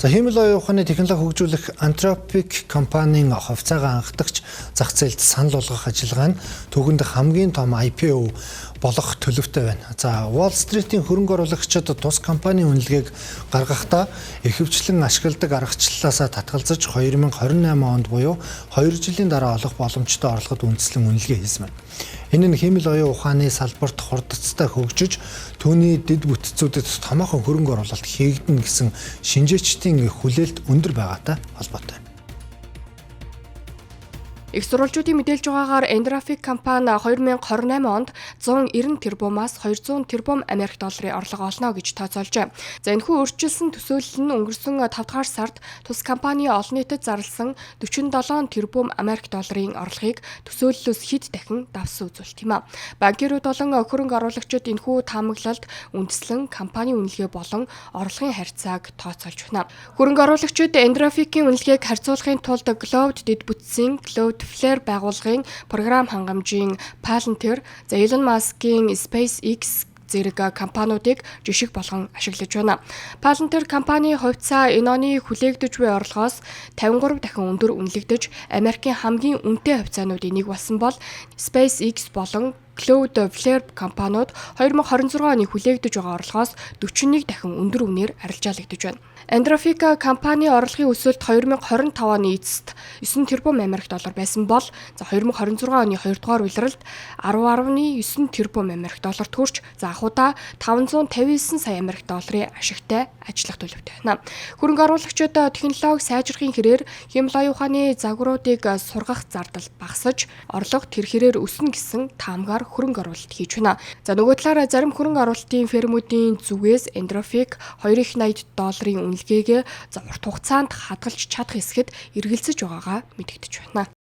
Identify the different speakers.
Speaker 1: За хиймэл оюун ухааны технологи хөгжүүлэх Anthropic компанийн хувьцаагаа анхдагч зах зээлд санал болгох ажиллагаа нь түүхэнд хамгийн том IPO болох төлөвтэй байна. За Wall Street-ийн хөрөнгө оруулагчид тус компанийн үнэлгээг гаргахдаа ихэвчлэн ашигладаг аргачлалаасаа татгалзаж 2028 онд буюу 2 жилийн дараа олох боломжтой орлогод үндэслэн үнэлгээ хийсэн байна. Энэ нь хиймэл оюун ухааны салбарт хурдцтай хөгжиж түүний дэд бүтцүүдэд томоохон хөрөнгө оруулалт хийгдэнэ гэсэн шинжээчдийн хүлээлт өндөр байгаатай холбоотой.
Speaker 2: Их сурвалжуудын мэдээлж байгаагаар Anthropic компани 2028 онд 190 тэрбумаас 200 тэрбум Америк долларын орлого олно гэж тооцоолжээ. За энэхүү өөрчилсөн төсөөлөл нь өнгөрсөн 5 дугаар сард тус компани олон нийтэд зарласан 47 тэрбум Америк долларын орлогыг төсөөллөөс хэд дахин давсан үзүүлэлт юм а. Банкирууд болон хөрөнгө оруулагчид энэхүү таамаглалд үндэслэн компани үнэлгээ болон орлогын харьцааг тооцоолж байна. Хөрөнгө оруулагчид Anthropic-ийн үнэлгээг харьцуулахын тулд Cloud дэд бүтцийн Cloudflare байгууллагын програм хангамжийн Palantir, Elon Musk-ийн SpaceX зэрэг компаниудыг жишг болгон ашиглаж байна. Palantir компани хувьцаа энэ оны хүлээгдэж буй орлогоос 53 дахин өндөр үнэлэгдэж, Америкийн хамгийн үнэтэй хувьцаануудын нэг болсон бол SpaceX болон Cloudflare компаниуд 2026 оны хүлээгдэж байгаа орлогоос 41 дахин өндөр үнээр арилжаалагдж байна. Anthropic компани орлогын өсөлт 2025 оны эцэст 9 тэрбум Америк доллар байсан бол 2026 оны 2 дугаар улиралд 10.9 тэрбум Америк доллар төрж анхудаа 559 сая Америк долларын ашигтай ажиллах төлөвтэй байна. Хөрөнгө оруулагчид технологи сайжрахын хэрээр хиймэл оюун ухааны загваруудыг сургах зардал багасж, орлого тэр хэрээр өснө гэсэн таамгаар хөрөнгө оруулалт хийж байна. За нөгөө талаараа зарим хөрөнгө оруулалтын фирмүүдийн зүгээс Anthropic 280 долларын үнэлгээгээ урт хугацаанд хадгалж чадах эсэхэд эргэлзэж байгаагаа мэдэгдэж байна.